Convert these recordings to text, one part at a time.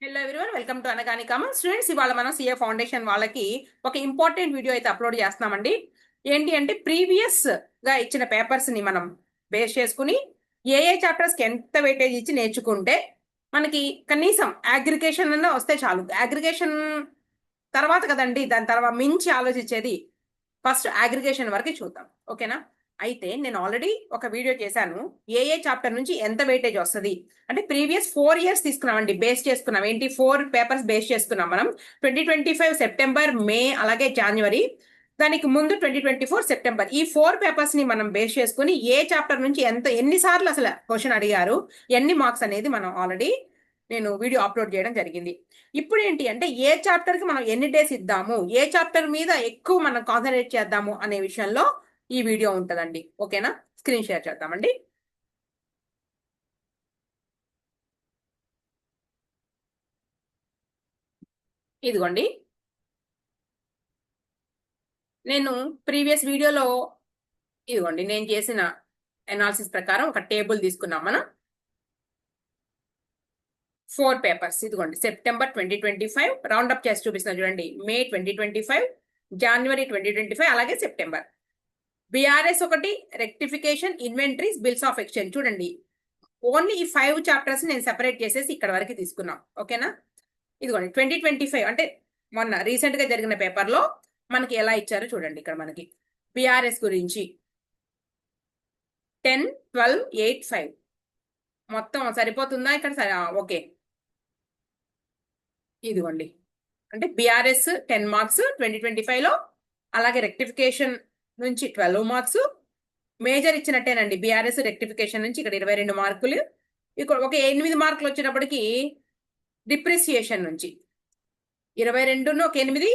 Hello everyone, welcome to Anagani common students. ఇవాళ మనం CA foundation వాళ్ళకి ఒక ఇంపార్టెంట్ వీడియో అయితే అప్లోడ్ చేస్తున్నామండి. ఏంటి అంటే ప్రీవియస్ గా ఇచ్చిన పేపర్స్ ని మనం బేస్ చేసుకుని ఏ ఏ చాప్టర్స్ కి ఎంత వెయిటేజ్ ఇచ్చి నేర్చుకుంటే మనకి కనీసం అగ్రిగేషన్ అన్న వస్తే చాలు. అగ్రిగేషన్ తర్వాత కదండి దాని తర్వాత మించి ఆలోచించేది. ఫస్ట్ అగ్రిగేషన్ వరకు చూద్దాం, ఓకేనా? అయితే నేను ఆల్రెడీ ఒక వీడియో చేశాను. ఏ ఏ చాప్టర్ నుంచి ఎంత వెయిటేజ్ వస్తుంది అంటే ప్రీవియస్ 4 ఇయర్స్ తీసుకున్నామండి, బేస్ చేసుకున్నాం. ఏంటి 4 పేపర్స్ బేస్ చేసుకున్నాం మనం. 2025 సెప్టెంబర్, మే, అలాగే జనవరి. దానికి ముందు 2024 సెప్టెంబర్. ఈ 4 పేపర్స్ ని మనం బేస్ చేసుకుని ఏ చాప్టర్ నుంచి ఎన్నిసార్లు అసలు క్వశ్చన్ అడిగారు, ఎన్ని మార్క్స్ అనేది మనం ఆల్రెడీ నేను వీడియో అప్లోడ్ చేయడం జరిగింది. ఇప్పుడు ఏంటి అంటే ఏ చాప్టర్ కి మనం ఎన్ని డేస్ ఇద్దాము, ఏ చాప్టర్ మీద ఎక్కువ మనం కాన్సన్ట్రేట్ చేద్దాము అనే విషయంలో ఈ వీడియో ఉంటుందండి, ఓకేనా? స్క్రీన్ షేర్ చేద్దామండి. ఇదిగోండి, నేను ప్రీవియస్ వీడియోలో ఇదిగోండి నేను చేసిన అనాలిసిస్ ప్రకారం ఒక టేబుల్ తీసుకున్నాం మనం. 4 పేపర్స్ ఇదిగోండి. సెప్టెంబర్ 2025 రౌండ్ అప్ చేసి చూపిస్తున్నా చూడండి. మే 2025, జనవరి 2025, అలాగే సెప్టెంబర్. బిఆర్ఎస్ ఒకటి, rectification, inventories, bills of exchange. చూడండి, ఓన్లీ ఈ 5 చాప్టర్స్ నేను సెపరేట్ చేసేసి ఇక్కడ వరకు తీసుకున్నాం, ఓకేనా? ఇదిగోండి 2025 అంటే మొన్న రీసెంట్ గా జరిగిన పేపర్ లో మనకి ఎలా ఇచ్చారో చూడండి. ఇక్కడ మనకి బిఆర్ఎస్ గురించి 10, 12, 8, 5 మొత్తం సరిపోతుందా ఇక్కడ? ఓకే, ఇదిగోండి. అంటే బిఆర్ఎస్ 10 మార్క్స్ 2025 లో, అలాగే రెక్టిఫికేషన్ నుంచి 12 మార్క్స్. మేజర్ ఇచ్చినట్టేనండి. బిఆర్ఎస్ రెక్టిఫికేషన్ నుంచి ఇక్కడ 22 మార్కులు. ఇక్కడ ఒక 8 మార్కులు వచ్చేటప్పటికి డిప్రిసియేషన్ నుంచి 22, ఒక 8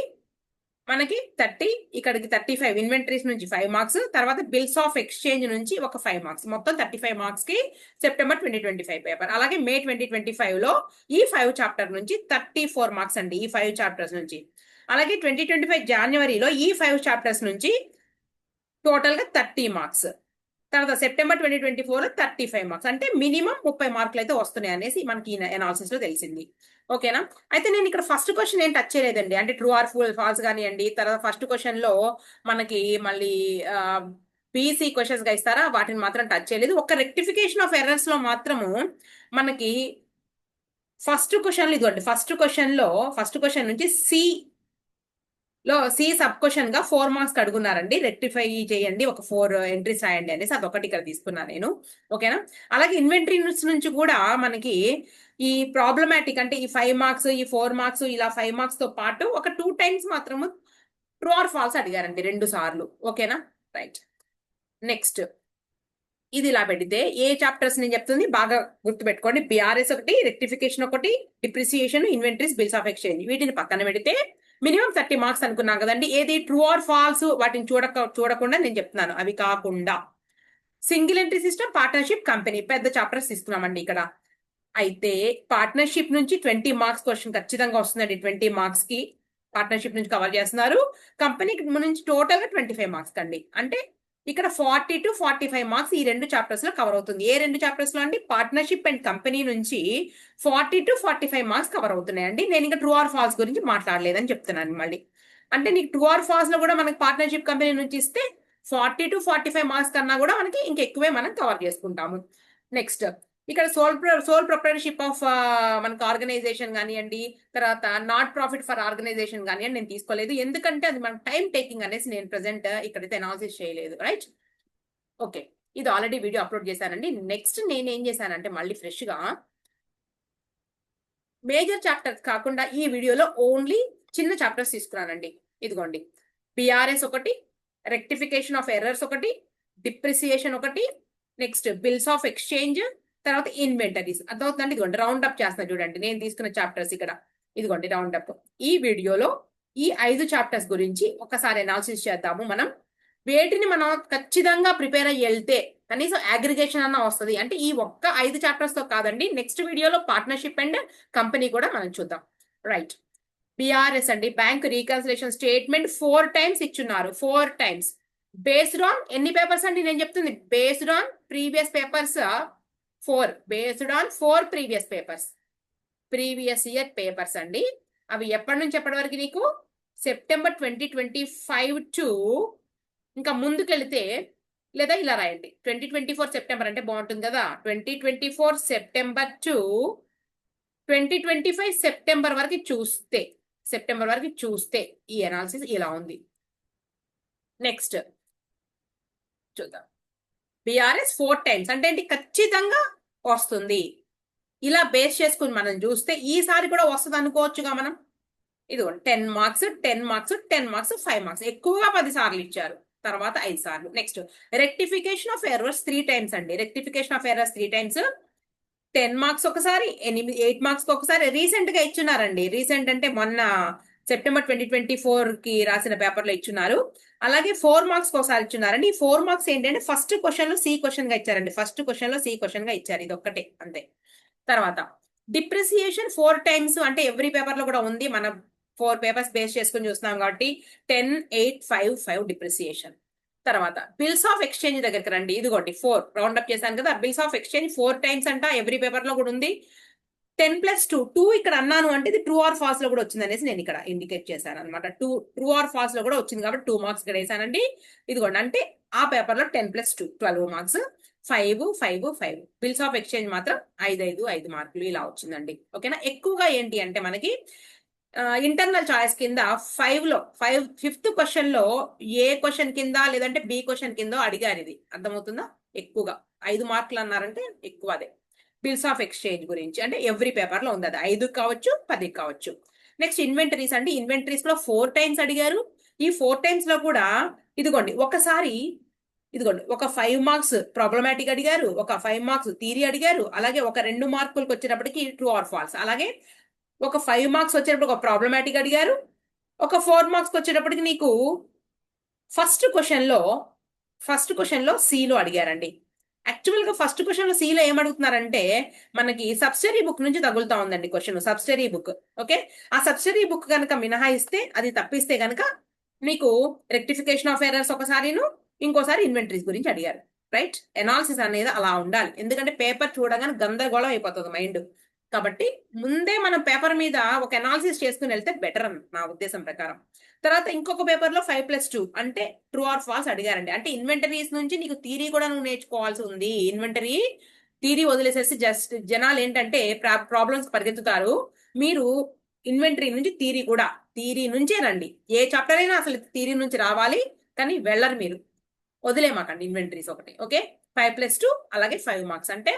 మనకి 30, ఇక్కడికి 35. ఇన్వెంటరీస్ నుంచి 5 మార్క్స్, తర్వాత బిల్స్ ఆఫ్ ఎక్స్చేంజ్ నుంచి ఒక 5 మార్క్స్. మొత్తం 35 మార్క్స్ కి సెప్టెంబర్ 2025 పేపర్. అలాగే మే 2025 లో ఈ 5 చాప్టర్ నుంచి 34 మార్క్స్ అండి, ఈ 5 చాప్టర్స్ నుంచి. అలాగే 2025 జనవరిలో ఈ 5 చాప్టర్స్ నుంచి టోటల్ గా 30 మార్క్స్. తర్వాత సెప్టెంబర్ 2024 లో 35 మార్క్స్. అంటే మినిమం 30 మార్కులు అయితే వస్తున్నాయి అనేసి మనకి అనాలిసిస్ లో తెలిసింది, ఓకేనా? అయితే నేను ఇక్కడ ఫస్ట్ క్వశ్చన్ ఏం టచ్ చేయలేదండి. అంటే ట్రూ ఆర్ ఫాల్స్ కానివ్వండి. తర్వాత ఫస్ట్ క్వశ్చన్ లో మనకి మళ్ళీ బీసీ క్వశ్చన్స్ గా ఇస్తారా, వాటిని మాత్రం టచ్ చేయలేదు. ఒక రెక్టిఫికేషన్ ఆఫ్ ఎర్రర్స్ లో మాత్రము మనకి ఫస్ట్ క్వశ్చన్ ఇదిగోండి. ఫస్ట్ క్వశ్చన్ నుంచి సి సబ్ క్వశ్చన్ గా 4 మార్క్స్ అడుగున్నారండి. రెక్టిఫై చేయండి, ఒక 4 ఎంట్రీస్ రాయండి అనేసి అదొకటి ఇక్కడ తీసుకున్నా నేను, ఓకేనా? అలాగే ఇన్వెంటరీ నుంచి కూడా మనకి ఈ ప్రాబ్లమాటిక్ అంటే ఈ 5 మార్క్స్, ఈ 4 మార్క్స్, ఇలా 5 మార్క్స్ తో పాటు ఒక 2 టైమ్స్ మాత్రము ట్రూ ఆర్ ఫాల్స్ అడిగారండి, 2 సార్లు, ఓకేనా? రైట్. నెక్స్ట్ ఇది ఇలా పెడితే ఏ చాప్టర్స్ నేను చెప్తుంది బాగా గుర్తుపెట్టుకోండి. బిఆర్ఎస్ ఒకటి, రెక్టిఫికేషన్ ఒకటి, depreciation, inventories, bills of exchange. వీటిని పక్కన పెడితే మినిమం 30 మార్క్స్ అనుకున్నాం కదండి. ఏది ట్రూ ఆర్ ఫాల్స్ వాటిని చూడకుండా నేను చెప్తున్నాను. అవి కాకుండా single entry system, partnership, company పెద్ద చాప్టర్స్ తీసుకున్నామండి ఇక్కడ. అయితే పార్ట్నర్షిప్ నుంచి 20 మార్క్స్ క్వశ్చన్ ఖచ్చితంగా వస్తుందండి. 20 మార్క్స్ కి పార్ట్నర్షిప్ నుంచి కవర్ చేస్తున్నారు. కంపెనీ నుంచి టోటల్ గా 25 మార్క్స్ అండి. అంటే ఇక్కడ 40 to 45 మార్క్స్ ఈ 2 చాప్టర్స్ లో కవర్ అవుతుంది. ఏ 2 చాప్టర్స్ లో అండి? పార్ట్నర్షిప్ అండ్ కంపెనీ నుంచి 40 to 45 మార్క్స్ కవర్ అవుతున్నాయండి. నేను ఇంకా ట్రూ ఆర్ ఫాల్స్ గురించి మాట్లాడలేదని చెప్తున్నాను మళ్ళీ. అంటే నీకు ట్రూ ఆర్ ఫాల్స్ లో కూడా మనకి పార్ట్నర్షిప్ కంపెనీ నుంచి ఇస్తే 40 to 45 మార్క్స్ కన్నా కూడా మనకి ఇంకెక్కువే మనం కవర్ చేసుకుంటాము. నెక్స్ట్ ఇక్కడ సోల్ ప్రొప్రైటర్షిప్ ఆఫ్ మనకు ఆర్గనైజేషన్ కానివ్వండి, తర్వాత నాట్ ప్రాఫిట్ ఫర్ ఆర్గనైజేషన్ కానివ్వండి, నేను తీసుకోలేదు. ఎందుకంటే అది మనకు టైం టేకింగ్ అనేసి నేను ప్రెసెంట్ ఇక్కడైతే అనాలిసిస్ చేయలేదు, రైట్? ఓకే, ఇది ఆల్రెడీ వీడియో అప్లోడ్ చేశానండి. నెక్స్ట్ నేను ఏం చేశానంటే మళ్ళీ ఫ్రెష్ గా మేజర్ చాప్టర్స్ కాకుండా ఈ వీడియోలో ఓన్లీ చిన్న చాప్టర్స్ తీసుకున్నానండి. ఇదిగోండి, బిఆర్ఎస్ ఒకటి, రెక్టిఫికేషన్ ఆఫ్ ఎర్రర్స్ ఒకటి, డిప్రిసియేషన్ ఒకటి, నెక్స్ట్ బిల్స్ ఆఫ్ ఎక్స్చేంజ్, తర్వాత ఇన్వెంటరీస్. అర్థమవుతుందండి? ఇదిగోండి రౌండ్ అప్ చేస్తున్నా చూడండి, నేను తీసుకున్న చాప్టర్స్ ఇక్కడ. ఇదిగోండి రౌండ్ అప్. ఈ వీడియోలో ఈ 5 చాప్టర్స్ గురించి ఒకసారి అనాలిసిస్ చేద్దాము మనం. వేటిని మనం ఖచ్చితంగా ప్రిపేర్ అయ్యి వెళ్తే కనీసం అగ్రిగేషన్ అన్న వస్తుంది అంటే ఈ ఒక్క 5 చాప్టర్స్ తో కాదండి. నెక్స్ట్ వీడియోలో పార్ట్నర్షిప్ అండ్ కంపెనీ కూడా మనం చూద్దాం, రైట్? బిఆర్ఎస్ అండి, బ్యాంక్ రీకన్సిలేషన్ స్టేట్మెంట్ 4 టైమ్స్ ఇచ్చున్నారు. 4 టైమ్స్ బేస్డ్ ఆన్ ఎన్ని పేపర్స్ అండి నేను చెప్తుంది? Based on previous papers 4, based on 4 previous papers. Previous year papers అండి. అవి ఎప్పటి నుంచి ఎప్పటి వరకు నీకు సెప్టెంబర్ 2025 టు ఇంకా ముందుకెళ్తే, లేదా ఇలా రాయండి 2024 సెప్టెంబర్ అంటే బాగుంటుంది కదా. 2024 సెప్టెంబర్ టు 2025 సెప్టెంబర్ వరకు చూస్తే ఈ అనాలిసిస్ ఇలా ఉంది. నెక్స్ట్ చూద్దాం. బీఆర్ఎస్ 4 టైమ్స్ అంటే ఏంటి, ఖచ్చితంగా వస్తుంది. ఇలా బేస్ చేసుకుని మనం చూస్తే ఈసారి కూడా వస్తుంది అనుకోవచ్చుగా మనం. ఇది 10 మార్క్స్ 10 మార్క్స్ 10 మార్క్స్ 5 మార్క్స్, ఎక్కువగా 10 సార్లు ఇచ్చారు, తర్వాత 5 సార్లు. Next rectification of errors 3 times అండి. Rectification of errors 3 times, 10 marks ఒకసారి, 8 మార్క్స్ ఒకసారి. రీసెంట్ గా ఇచ్చున్నారండి. రీసెంట్ అంటే మొన్న సెప్టెంబర్ 2024 కి రాసిన పేపర్ లో ఇచ్చున్నారు. అలాగే 4 మార్క్స్ ఒకసారి ఇచ్చున్నారండి. ఈ 4 మార్క్స్ ఏంటంటే ఫస్ట్ క్వశ్చన్ లో సి క్వశ్చన్ గా ఇచ్చారండి. ఫస్ట్ క్వశ్చన్ లో సి క్వశ్చన్ గా ఇచ్చారు, ఇది ఒక్కటే అంతే. తర్వాత డిప్రిసియేషన్ 4 టైమ్స్ అంటే ఎవ్రీ పేపర్ లో కూడా ఉంది. మన 4 పేపర్స్ బేస్ చేసుకుని చూస్తున్నాం కాబట్టి 10, 8, 5, 5 డిప్రిసియేషన్. తర్వాత బిల్స్ ఆఫ్ ఎక్స్చేంజ్ దగ్గరికి రండి. ఇదిగోండి 4 రౌండ్ అప్ చేశాను కదా. బిల్స్ ఆఫ్ ఎక్స్చేంజ్ 4 టైమ్స్ అంట, ఎవ్రీ పేపర్ లో కూడా ఉంది. 10 + 2 ఇక్కడ అన్నాను అంటే ఇది ట్రూ ఆర్ ఫాల్స్ లో కూడా వచ్చింది అనేసి నేను ఇక్కడ ఇండికేట్ చేశాను అనమాట. ట్రూ ఆర్ ఫాల్స్ లో కూడా వచ్చింది కాబట్టి 2 మార్క్స్ ఇక్కడ వేసానండి. ఇదిగోండి అంటే ఆ పేపర్ లో 10 + 2 12 మార్క్స్, 5, 5, 5. బిల్స్ ఆఫ్ ఎక్స్చేంజ్ మాత్రం 5, 5, 5 మార్కులు ఇలా వచ్చిందండి. ఓకేనా. ఎక్కువగా ఏంటి అంటే మనకి ఇంటర్నల్ చాయిస్ కింద 5th క్వశ్చన్ లో ఏ క్వశ్చన్ కింద లేదంటే బి క్వశ్చన్ కింద అడిగారు. ఇది అర్థమవుతుందా. ఎక్కువగా 5 మార్కులు అన్నారంటే ఎక్కువ అదే బిల్స్ ఆఫ్ ఎక్స్చేంజ్ గురించి. అంటే ఎవ్రీ పేపర్ లో ఉంది, అది 5 కావచ్చు 10 కావచ్చు. నెక్స్ట్ ఇన్వెంటరీస్ అండి. ఇన్వెంటరీస్ లో 4 టైమ్స్ అడిగారు. ఈ 4 టైమ్స్ లో కూడా ఇదిగోండి ఒక 5 మార్క్స్ ప్రాబ్లమాటిక్ అడిగారు, ఒక 5 మార్క్స్ థియరీ అడిగారు, అలాగే ఒక 2 మార్కులకు వచ్చేటప్పటికి ట్రూ ఆర్ ఫాల్స్, అలాగే ఒక 5 మార్క్స్ వచ్చేటప్పుడు ఒక ప్రాబ్లమాటిక్ అడిగారు, ఒక 4 మార్క్స్ వచ్చేటప్పటికి నీకు ఫస్ట్ క్వశ్చన్ లో సిలో అడిగారండి. యాక్చువల్ గా ఫస్ట్ క్వశ్చన్ లో సిలో ఏం అడుగుతున్నారంటే మనకి సబ్సిడరీ బుక్ నుంచి తగులుతా ఉందండి క్వశ్చన్. Subsidiary book, okay. ఆ సబ్సిడరీ బుక్ కనుక మినహాయిస్తే, అది తప్పిస్తే కనుక మీకు రెక్టిఫికేషన్ ఆఫ్ ఎర్రర్స్ ఒకసారిను, ఇంకోసారి ఇన్వెంటరీస్ గురించి అడిగారు. రైట్. ఎనాలిసిస్ అనేది అలా ఉండాలి, ఎందుకంటే పేపర్ చూడగానే గందరగోళం అయిపోతుంది మైండ్. కాబట్టి ముందే మనం పేపర్ మీద ఒక ఎనాలిసిస్ చేసుకుని వెళ్తే బెటర్ అని నా ఉద్దేశం ప్రకారం. తర్వాత ఇంకొక పేపర్ లో 5 + 2 అంటే ట్రూ ఆర్ ఫాల్స్ అడిగారండి. అంటే ఇన్వెంటరీస్ నుంచి నీకు థియరీ కూడా నువ్వు నేర్చుకోవాల్సి ఉంది. ఇన్వెంటరీ థియరీ వదిలేసేసి జస్ట్ జనాలు ఏంటంటే ప్రాబ్లమ్స్ పరిగెత్తుతారు. మీరు ఇన్వెంటరీ నుంచి థియరీ నుంచే రండి. ఏ చాప్టర్ అయినా అసలు థియరీ నుంచి రావాలి, కానీ వెళ్ళరు మీరు. వదిలేమాకండి ఇన్వెంటరీస్ ఒకటి. ఓకే. 5 + 2 అలాగే 5 మార్క్స్ అంటే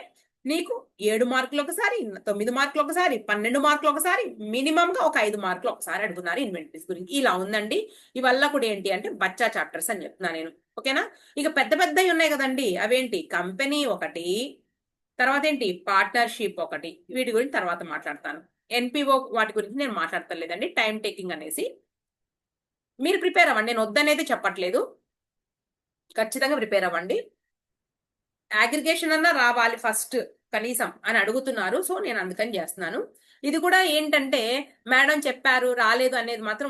నీకు 7 మార్కులు ఒకసారి, 9 మార్కులు ఒకసారి, 12 మార్కులు ఒకసారి, మినిమం గా ఒక 5 మార్కులు ఒకసారి అడుగుతున్నారు ఇన్వెంటరీస్ గురించి. ఇలా ఉందండి. ఇవల్ల కూడా ఏంటి అంటే బచ్చా చాప్టర్స్ అని చెప్తున్నా నేను. ఓకేనా. ఇక పెద్ద పెద్దవి ఉన్నాయి కదండి, అవేంటి కంపెనీ ఒకటి, తర్వాత ఏంటి పార్ట్నర్షిప్ ఒకటి. వీటి గురించి తర్వాత మాట్లాడతాను. ఎన్పిఓ వాటి గురించి నేను మాట్లాడతలేదండి, టైం టేకింగ్ అనేసి. మీరు ప్రిపేర్ అవ్వండి, నేను వద్దనేది చెప్పట్లేదు, ఖచ్చితంగా ప్రిపేర్ అవ్వండి. అగ్రిగేషన్ అన్నా రావాలి ఫస్ట్ కనీసం అని అడుగుతున్నారు, సో నేను అందుకని చేస్తున్నాను. ఇది కూడా ఏంటంటే మేడం చెప్పారు రాలేదు అనేది మాత్రం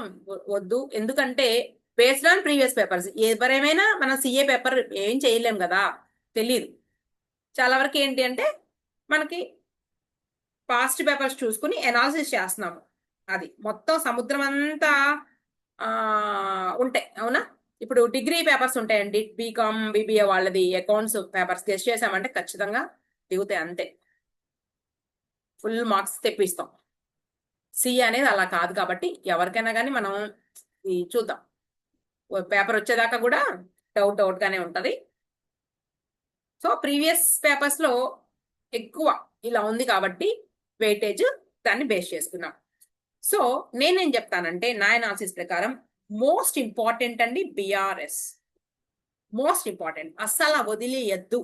వద్దు, ఎందుకంటే బేస్డ్ ఆన్ ప్రీవియస్ పేపర్స్. ఎవరేమైనా మనం సిఏ పేపర్ ఏం చేయలేం కదా, తెలియదు. చాలా వరకు ఏంటి అంటే మనకి పాస్ట్ పేపర్స్ చూసుకుని ఎనాలిసిస్ చేస్తున్నాము. అది మొత్తం సముద్రం అంతా ఉంటాయి, అవునా. ఇప్పుడు డిగ్రీ పేపర్స్ ఉంటాయండి, బీకామ్ బీబీఏ వాళ్ళది అకౌంట్స్ పేపర్స్ గెస్ట్ చేసామంటే ఖచ్చితంగా దిగుతాయి అంతే, ఫుల్ మార్క్స్ తెప్పిస్తాం. సిఏ అనేది అలా కాదు కాబట్టి ఎవరికైనా కానీ మనం చూద్దాం, పేపర్ వచ్చేదాకా కూడా డౌట్ గానే ఉంటది. సో ప్రీవియస్ పేపర్స్ లో ఎక్కువ ఇలా ఉంది కాబట్టి వెయిటేజ్ దాన్ని బేస్ చేసుకున్నాం. సో నేనేం చెప్తానంటే నా అనాలిసిస్ ప్రకారం మోస్ట్ ఇంపార్టెంట్ అండి బిఆర్ఎస్, మోస్ట్ ఇంపార్టెంట్, అస్సలు వదిలేయద్దు.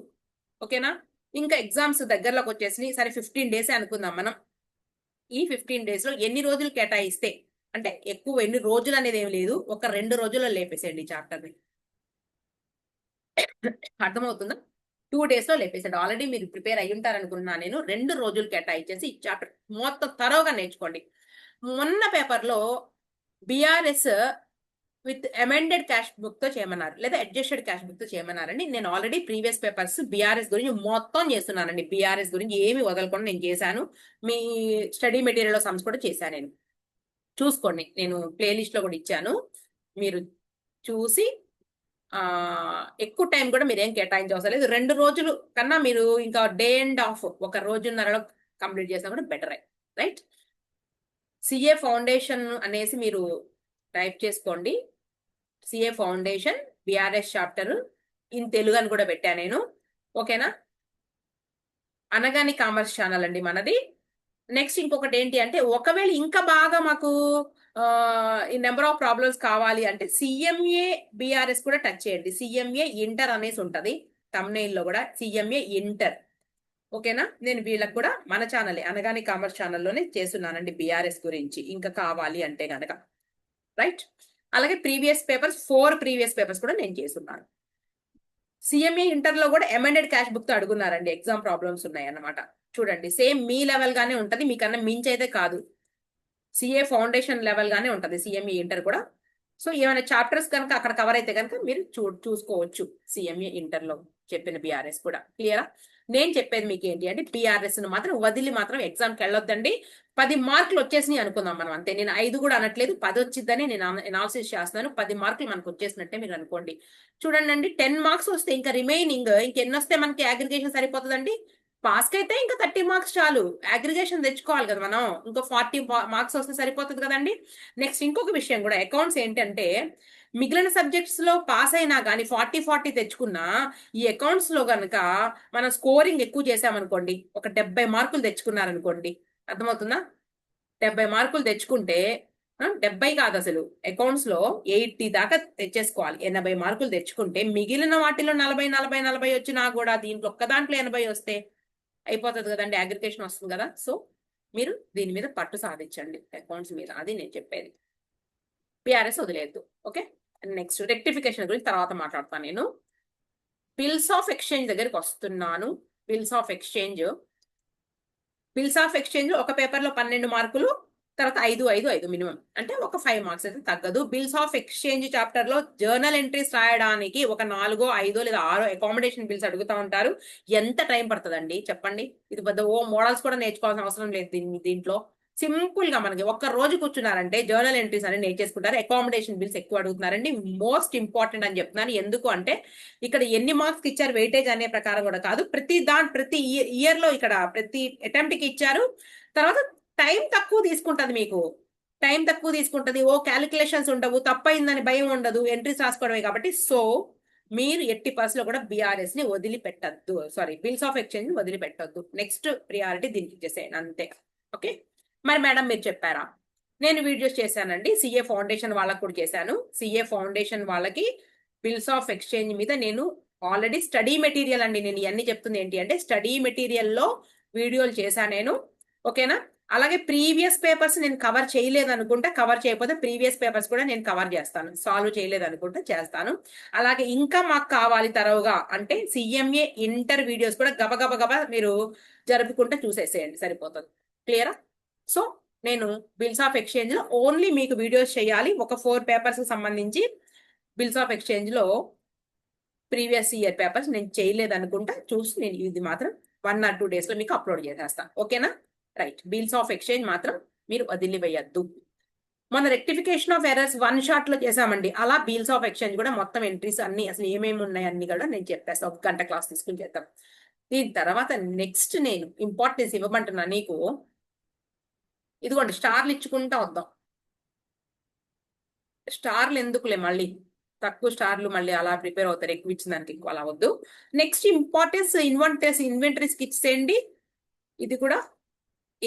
ఓకేనా. ఇంకా ఎగ్జామ్స్ దగ్గరలోకి వచ్చేసి సరే 15 డేసే అనుకుందాం మనం. ఈ 15 డేస్ లో ఎన్ని రోజులు కేటాయిస్తే, అంటే ఎక్కువ ఎన్ని రోజులు అనేది ఏమి లేదు, ఒక 2 రోజుల్లో లేపేసేయండి ఈ చాప్టర్ ని. అర్థమవుతుందా. 2 డేస్ లో లేపేసాడు. ఆల్రెడీ మీరు ప్రిపేర్ అయ్యి ఉంటారనుకున్నా నేను. 2 రోజులు కేటాయించేసి ఈ చాప్టర్ మొత్తం తరోగా నేర్చుకోండి. మొన్న పేపర్ లో BRS with amended cash book తో చేయమన్నారు, లేదా అడ్జస్టెడ్ క్యాష్ బుక్ తో చేయమన్నారండి. నేను ఆల్రెడీ ప్రీవియస్ పేపర్స్ బీఆర్ఎస్ గురించి మొత్తం చేస్తున్నానండి. బీఆర్ఎస్ గురించి ఏమి వదలకుండా నేను చేశాను. మీ స్టడీ మెటీరియల్ సమ్స్ కూడా చేశాను. నేను చూసుకోండి, నేను ప్లేలిస్ట్ లో కూడా ఇచ్చాను. మీరు చూసి ఎక్కువ టైం కూడా మీరు ఏం కేటాయించవసరం లేదు. 2 రోజులు కన్నా మీరు ఇంకా డే అండ్ హాఫ్, ఒక రోజున్నరలో కంప్లీట్ చేసినా కూడా బెటర్. రైట్. సిఏ ఫౌండేషన్ అనేసి మీరు టైప్ చేసుకోండి. CA foundation BRS chapter in Telugu అని కూడా పెట్టా నేను. ఓకేనా. అనగాని కామర్స్ ఛానల్ అండి మనది. నెక్స్ట్ ఇంకొకటి ఏంటి అంటే, ఒకవేళ ఇంకా బాగా మాకు ఈ నెంబర్ ఆఫ్ ప్రాబ్లమ్స్ కావాలి అంటే సిఎంఏ బిఆర్ఎస్ కూడా టచ్ చేయండి. సిఎంఏ ఇంటర్ అనేసి ఉంటది thumbnail లో కూడా, సిఎంఏ ఇంటర్. ఓకేనా. నేను వీళ్ళకి కూడా మన ఛానలే అనగాని కామర్స్ ఛానల్లోనే చేస్తున్నానండి బిఆర్ఎస్ గురించి, ఇంకా కావాలి అంటే కనుక. రైట్. అలాగే ప్రీవియస్ పేపర్స్ 4 ప్రీవియస్ పేపర్స్ కూడా నేను చేస్తున్నాను. సిఎంఏ ఇంటర్ లో కూడా అమెండెడ్ క్యాష్ బుక్ తో అడుగున్నారండి. ఎగ్జామ్ ప్రాబ్లమ్స్ ఉన్నాయి అన్నమాట. చూడండి, సేమ్ మీ లెవెల్ గానే ఉంటది, మీకన్నా మించి అయితే కాదు. సిఏ ఫౌండేషన్ లెవెల్ గానే ఉంటది సిఎంఏ ఇంటర్ కూడా. సో ఏమైనా చాప్టర్స్ కనుక అక్కడ కవర్ అయితే కనుక మీరు చూసుకోవచ్చు సిఎంఏ ఇంటర్ లో చెప్పిన బిఆర్ఎస్ కూడా. క్లియరా. నేను చెప్పేది మీకు ఏంటి అంటే, బిఆర్ఎస్ ను మాత్రం వదిలి మాత్రం ఎగ్జామ్కి వెళ్ళొద్దండి. 10 మార్కులు వచ్చేసినాయి అనుకుందాం మనం, అంతే. నేను 5 కూడా అనట్లేదు, 10 వచ్చిద్దని నేను అనాలిసిస్ చేస్తున్నాను. 10 మార్కులు మనకు వచ్చేసినట్టే మీరు అనుకోండి. చూడండి అండి, 10 మార్క్స్ వస్తే ఇంకా రిమైనింగ్ ఇంకెన్ని వస్తే మనకి అగ్రిగేషన్ సరిపోతుందండి. పాస్ కి అయితే ఇంకా 30 మార్క్స్ చాలు. అగ్రిగేషన్ తెచ్చుకోవాలి కదా మనం, ఇంకో 40 మార్క్స్ వస్తే సరిపోతుంది కదండి. నెక్స్ట్ ఇంకొక విషయం కూడా, అకౌంట్స్ ఏంటంటే మిగిలిన సబ్జెక్ట్స్ లో పాస్ అయినా కానీ 40 తెచ్చుకున్నా, ఈ అకౌంట్స్ లో కనుక మనం స్కోరింగ్ ఎక్కువ చేసామనుకోండి, ఒక 70 మార్కులు తెచ్చుకున్నారనుకోండి, అర్థమవుతుందా. 70 మార్కులు తెచ్చుకుంటే 70 కాదు అసలు, అకౌంట్స్ లో 80 దాకా తెచ్చేసుకోవాలి. 80 మార్కులు తెచ్చుకుంటే మిగిలిన వాటిలో 40 వచ్చినా కూడా దీంట్లో ఒక్క దాంట్లో 80 వస్తే అయిపోతుంది కదండి, అగ్రిగేషన్ వస్తుంది కదా. సో మీరు దీని మీద పట్టు సాధించండి, అకౌంట్స్ మీద. అది నేను చెప్పేది. పిఆర్ఎస్ వదిలేదు. ఓకే. నెక్స్ట్ రెక్టిఫికేషన్ గురించి తర్వాత మాట్లాడతాను నేను. బిల్స్ ఆఫ్ ఎక్స్చేంజ్ దగ్గరికి వస్తున్నాను. బిల్స్ ఆఫ్ ఎక్స్చేంజ్ ఒక పేపర్ లో 12 మార్కులు, తర్వాత 5 మినిమం, అంటే ఒక 5 మార్క్స్ అయితే తగ్గదు. బిల్స్ ఆఫ్ ఎక్స్చేంజ్ చాప్టర్ లో జర్నల్ ఎంట్రీస్ రాయడానికి ఒక 4, 5 లేదా 6 అకామిడేషన్ బిల్స్ అడుగుతా ఉంటారు. ఎంత టైం పడుతుందండి చెప్పండి. ఇది పెద్ద మోడల్స్ కూడా నేర్చుకోవాల్సిన అవసరం లేదు దీంట్లో. సింపుల్ గా మనకి ఒక్క రోజు కూర్చున్నారంటే జర్నల్ ఎంట్రీస్ అని నేర్చేసుకుంటారు. అకామిడేషన్ బిల్స్ ఎక్కువ అడుగుతున్నారండి. మోస్ట్ ఇంపార్టెంట్ అని చెప్తున్నాను. ఎందుకు అంటే ఇక్కడ ఎన్ని మార్క్స్ ఇచ్చారు వెయిటేజ్ అనే ప్రకారం కూడా కాదు, ప్రతి ఇయర్ లో ఇక్కడ ప్రతి అటెంప్ట్ కి ఇచ్చారు. తర్వాత టైం తక్కువ తీసుకుంటది, మీకు టైం తక్కువ తీసుకుంటది. క్యాలిక్యులేషన్స్ ఉండవు, తప్పైందని భయం ఉండదు, ఎంట్రీస్ రాసుకోవడమే కాబట్టి. సో మీరు ఎట్టి పరిస్థితుల్లో కూడా బిఆర్ఎస్ ని వదిలిపెట్టద్దు, సారీ బిల్స్ ఆఫ్ ఎక్స్చేంజ్ వదిలిపెట్టద్దు. నెక్స్ట్ ప్రియారిటీ దీనికి ఇచ్చేసేయండి అంతే. ఓకే. మరి మేడం మీరు చెప్పారా, నేను వీడియోస్ చేశానండి. సిఏ ఫౌండేషన్ వాళ్ళకి కూడా చేశాను. సిఏ ఫౌండేషన్ వాళ్ళకి బిల్స్ ఆఫ్ ఎక్స్చేంజ్ మీద నేను ఆల్రెడీ స్టడీ మెటీరియల్ అండి, నేను ఇవన్నీ చెప్తుంది ఏంటి అంటే స్టడీ మెటీరియల్ లో వీడియోలు చేశాను నేను. ఓకేనా. అలాగే ప్రీవియస్ పేపర్స్ నేను కవర్ చేయలేదు అనుకుంటే, కవర్ చేయకపోతే ప్రీవియస్ పేపర్స్ కూడా నేను కవర్ చేస్తాను. సాల్వ్ చేయలేదు అనుకుంటే చేస్తాను. అలాగే ఇంకా మాకు కావాలి తరవుగా అంటే సిఎంఏ ఇంటర్ వీడియోస్ కూడా గబగబ మీరు జరుపుకుంటే చూసేసేయండి, సరిపోతుంది. క్లియరా. సో నేను బిల్స్ ఆఫ్ ఎక్స్చేంజ్ లో ఓన్లీ మీకు వీడియోస్ చేయాలి. ఒక 4 పేపర్స్ సంబంధించి బిల్స్ ఆఫ్ ఎక్స్చేంజ్ లో ప్రీవియస్ ఇయర్ పేపర్స్ నేను చేయలేదు అనుకుంటా చూసి నేను ఇది మాత్రం 1 or 2 days లో మీకు అప్లోడ్ చేసేస్తాను. ఓకేనా. రైట్. బిల్స్ ఆఫ్ ఎక్స్చేంజ్ మాత్రం మీరు వదిలివేయద్దు. మన రెక్టిఫికేషన్ ఆఫ్ ఎర్రర్స్ 1 shot లో చేసామండి. అలా బిల్స్ ఆఫ్ ఎక్స్చేంజ్ కూడా మొత్తం ఎంట్రీస్ అన్ని అసలు ఏమేమి ఉన్నాయి అన్ని కూడా నేను చెప్పేస్తాను. 1 గంట క్లాస్ తీసుకుని చేద్దాం. దీని తర్వాత నెక్స్ట్ నేను ఇంపార్టెన్స్ ఇవ్వమంటున్నా నీకు. ఇదిగోండి స్టార్లు ఇచ్చుకుంటా వద్దాం. స్టార్లు ఎందుకులే, మళ్ళీ తక్కువ స్టార్లు మళ్ళీ అలా ప్రిపేర్ అవుతారు, ఎక్కువ ఇచ్చిన దానికి ఎక్కువ అలా వద్దు. నెక్స్ట్ ఇంపార్టెన్స్ ఇన్వెంటరీస్ కి ఇచ్చేయండి. ఇది కూడా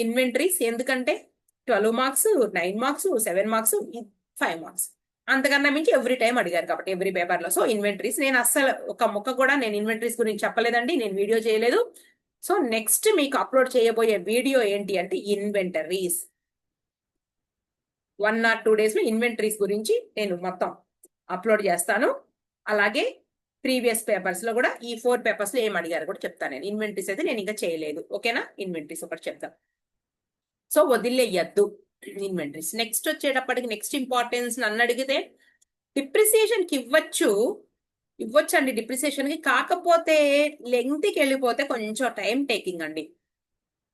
ఇన్వెంటరీస్, ఎందుకంటే 12 మార్క్స్, 9 మార్క్స్, 7 మార్క్స్, 5 మార్క్స్, అంతకన్నా మించి ఎవ్రీ టైం అడిగారు కాబట్టి ఎవ్రీ పేపర్ లో. సో ఇన్వెంటరీస్ నేను అస్సలు ఒక ముక్క కూడా నేను ఇన్వెంటరీస్ గురించి చెప్పలేదండి, నేను వీడియో చేయలేదు. సో నెక్స్ట్ మీకు అప్లోడ్ చేయబోయే వీడియో ఏంటి అంటే ఇన్వెంటరీస్. 1 or 2 days లో ఇన్వెంటరీస్ గురించి నేను మొత్తం అప్లోడ్ చేస్తాను. అలాగే ప్రీవియస్ పేపర్స్ లో కూడా ఈ 4 పేపర్స్ లో ఏం అడిగారు కూడా చెప్తాను నేను. ఇన్వెంటరీస్ అయితే నేను ఇంకా చేయలేదు. ఓకేనా. ఇన్వెంటరీస్ ఒకటి చెప్తాం. సో వదిలేయద్దు ఇన్వెంటరీస్. నెక్స్ట్ వచ్చేటప్పటికి నెక్స్ట్ ఇంపార్టెన్స్ నన్ను అడిగితే డిప్రిసియేషన్ కి ఇవ్వచ్చండి డిప్రిసియేషన్ కి, కాకపోతే లెంగ్త్కి వెళ్ళిపోతే కొంచెం టైం టేకింగ్ అండి.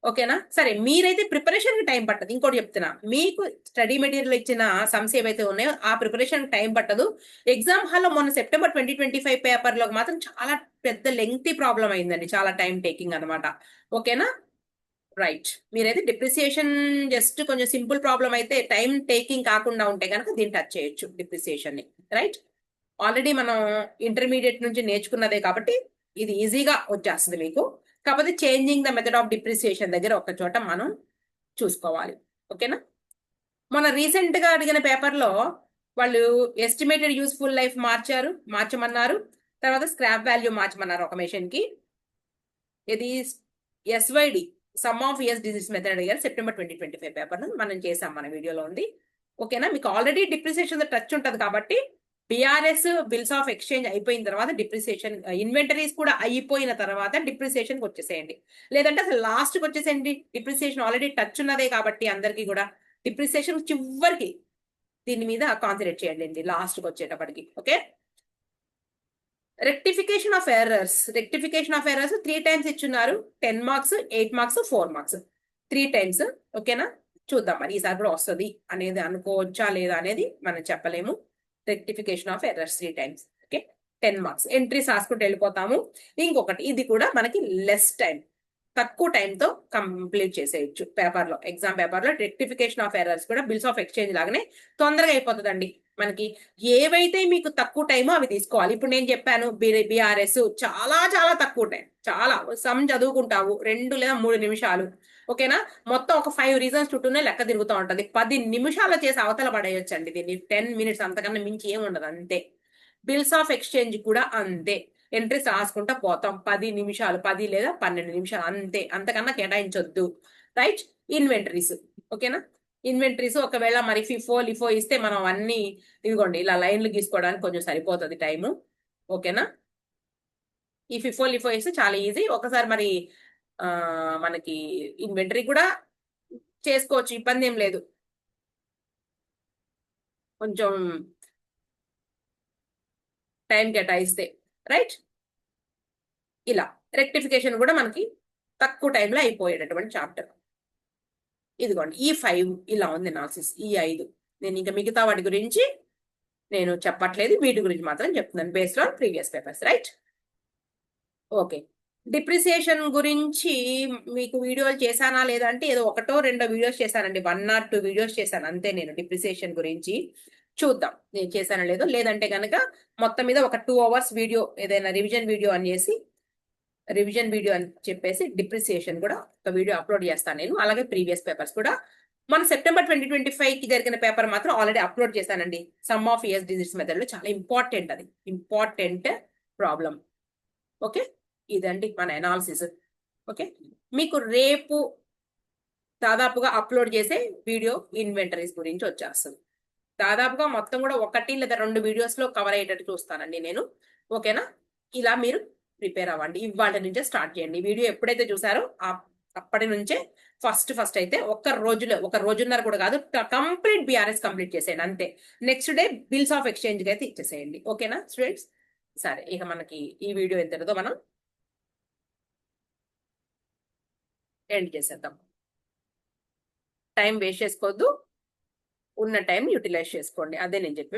ఓకేనా? సరే, మీరైతే ప్రిపరేషన్ కి టైం పట్టదు. ఇంకోటి చెప్తున్నా, మీకు స్టడీ మెటీరియల్ ఇచ్చిన సమ్స్ ఏవైతే ఉన్నాయో ఆ ప్రిపరేషన్ టైం పట్టదు. ఎగ్జామ్ హాల్లో మొన్న సెప్టెంబర్ 2025 పేపర్ లో మాత్రం చాలా పెద్ద లెంగ్తీ ప్రాబ్లం అయిందండి, చాలా టైం టేకింగ్ అనమాట. ఓకేనా? రైట్. మీరైతే డిప్రిసియేషన్ జస్ట్ కొంచెం సింపుల్ ప్రాబ్లం అయితే టైం టేకింగ్ కాకుండా ఉంటే కనుక దీన్ని టచ్ చేయొచ్చు డిప్రిసియేషన్ ని. రైట్. ఆల్రెడీ మనం ఇంటర్మీడియట్ నుంచి నేర్చుకున్నదే కాబట్టి ఇది ఈజీగా వచ్చేస్తుంది మీకు. కాకపోతే changing the method of depreciation దగ్గర ఒక చోట మనం చూసుకోవాలి. ఓకేనా? మన రీసెంట్ గా అడిగిన పేపర్ లో వాళ్ళు ఎస్టిమేటెడ్ యూస్ఫుల్ లైఫ్ మార్చమన్నారు. తర్వాత స్క్రాప్ వాల్యూ మార్చమన్నారు ఒక మెషిన్ కి. ఇది SYD sum of years digits method అడిగారు. సెప్టెంబర్ 2025 పేపర్ మనం చేసాం, మన వీడియోలో ఉంది. ఓకేనా? మీకు ఆల్రెడీ డిప్రిసియేషన్ టచ్ ఉంటుంది కాబట్టి బిఆర్ఎస్ బిల్స్ ఆఫ్ ఎక్స్చేంజ్ అయిపోయిన తర్వాత డిప్రిసియేషన్, ఇన్వెంటరీస్ కూడా అయిపోయిన తర్వాత డిప్రిసియేషన్ వచ్చేసేయండి. లేదంటే అసలు లాస్ట్ కి వచ్చేసేయండి. డిప్రిసియేషన్ ఆల్రెడీ టచ్ ఉన్నదే కాబట్టి అందరికీ కూడా డిప్రిసియేషన్ చివరికి దీని మీద కాన్సన్ట్రేట్ చేయండి లాస్ట్ కి వచ్చేటప్పటికి. Okay. Rectification of errors 3 times ఇచ్చున్నారు. 10 మార్క్స్, 8 మార్క్స్, 4 మార్క్స్, 3 టైమ్స్. ఓకేనా? చూద్దాం మరి ఈసారి కూడా వస్తుంది అనేది, అనుకోవచ్చా లేదా అనేది మనం చెప్పలేము. Rectification of errors 3 times. Okay, 10 marks. Entries రాసుకుంటూ వెళ్ళిపోతాము. ఇంకొకటి, ఇది కూడా మనకి లెస్ టైం, తక్కువ టైంతో కంప్లీట్ చేసేయచ్చు పేపర్లో. ఎగ్జామ్ పేపర్లో రెక్టిఫికేషన్ ఆఫ్ ఎర్రర్స్ కూడా బిల్స్ ఆఫ్ ఎక్స్చేంజ్ లాగానే తొందరగా అయిపోతుందండి. మనకి ఏవైతే మీకు తక్కువ టైమో అవి తీసుకోవాలి. ఇప్పుడు నేను చెప్పాను బిఆర్ఎస్ చాలా చాలా తక్కువ టైం, చాలా సమ్ చదువుకుంటావు 2 లేదా 3 నిమిషాలు. ఓకేనా? మొత్తం ఒక 5 రీజన్స్ చుట్టూనే లెక్క తిరుగుతూ ఉంటది. 10 నిమిషాలు చేసి అవతల పడేయొచ్చండి దీన్ని. 10 మినిట్స్ అంతకన్నా మించి ఏముండదు, అంతే. బిల్స్ ఆఫ్ ఎక్స్చేంజ్ కూడా అంతే. ఎంట్రీస్ రాసుకుంటా పోతాం, 10 నిమిషాలు, 10 లేదా 12 నిమిషాలు, అంతే. అంతకన్నా కేటాయించొద్దు. రైట్. ఇన్వెంటరీస్. ఓకేనా? ఇన్వెంటరీస్ ఒకవేళ మరి ఫిఫో లిఫో ఇస్తే మనం అన్ని ఇదిగోండి ఇలా లైన్లు గీసుకోవడానికి కొంచెం సరిపోతుంది టైము. ఓకేనా? ఈ ఫిఫో లిఫో ఇస్తే చాలా ఈజీ. ఒకసారి మరి మనకి ఇన్వెంటరీ కూడా చేసుకోవచ్చు, ఇబ్బంది ఏం లేదు. కొంచెం టైం కేటాయిస్తే. రైట్. ఇలా రెక్టిఫికేషన్ కూడా మనకి తక్కువ టైంలో అయిపోయేటటువంటి చాప్టర్. ఇదిగోండి ఈ 5 ఇలా ఉంది అనాలిసిస్. ఈ 5 నేను ఇంకా మిగతా వాటి గురించి నేను చెప్పట్లేదు, వీటి గురించి మాత్రం చెప్తున్నాను based on previous papers. Right. Okay. Depreciation గురించి మీకు వీడియోలు చేశానా లేదా అంటే ఏదో 1-2 వీడియోస్ చేశానండి. 1 or 2 వీడియోస్ చేశాను అంతే నేను డిప్రిసియేషన్ గురించి. చూద్దాం నేను చేశానో లేదో. లేదంటే కనుక మొత్తం మీద ఒక 2 hours వీడియో ఏదైనా రివిజన్ వీడియో అని చెప్పేసి డిప్రిసియేషన్ కూడా ఒక వీడియో అప్లోడ్ చేస్తాను నేను. అలాగే ప్రీవియస్ పేపర్స్ కూడా. మన సెప్టెంబర్ 2025 కి జరిగిన పేపర్ మాత్రం ఆల్రెడీ అప్లోడ్ చేశానండి. Some of years digits method లో చాలా ఇంపార్టెంట్, అది ఇంపార్టెంట్ ప్రాబ్లం. ఓకే, ఇదండి మన అనాలిసిస్. ఓకే, మీకు రేపు దాదాపుగా అప్లోడ్ చేసే వీడియో ఇన్వెంటరీస్ గురించి వచ్చేస్తుంది. దాదాపుగా మొత్తం కూడా 1 లేదా 2 వీడియోస్ లో కవర్ అయ్యేటట్టు చూస్తానండి నేను. ఓకేనా? ఇలా మీరు ప్రిపేర్ అవ్వండి. ఇవాళ నుంచే స్టార్ట్ చేయండి. వీడియో ఎప్పుడైతే చూసారో అప్పటి నుంచే ఫస్ట్ అయితే ఒక రోజున్నర కూడా కాదు, కంప్లీట్ బిఆర్ఎస్ కంప్లీట్ చేసేయండి అంతే. Next day bills of exchange అయితే ఇచ్చేసేయండి. ఓకేనా స్టూడెంట్స్? సరే, ఇక మనకి ఈ వీడియో ఎంతటితో మనం ఎండ్ చేసేద్దాం. టైం వేస్ట్ చేసుకోవద్దు, ఉన్న టైం యూటిలైజ్ చేసుకోండి. అదే నేను చెప్పి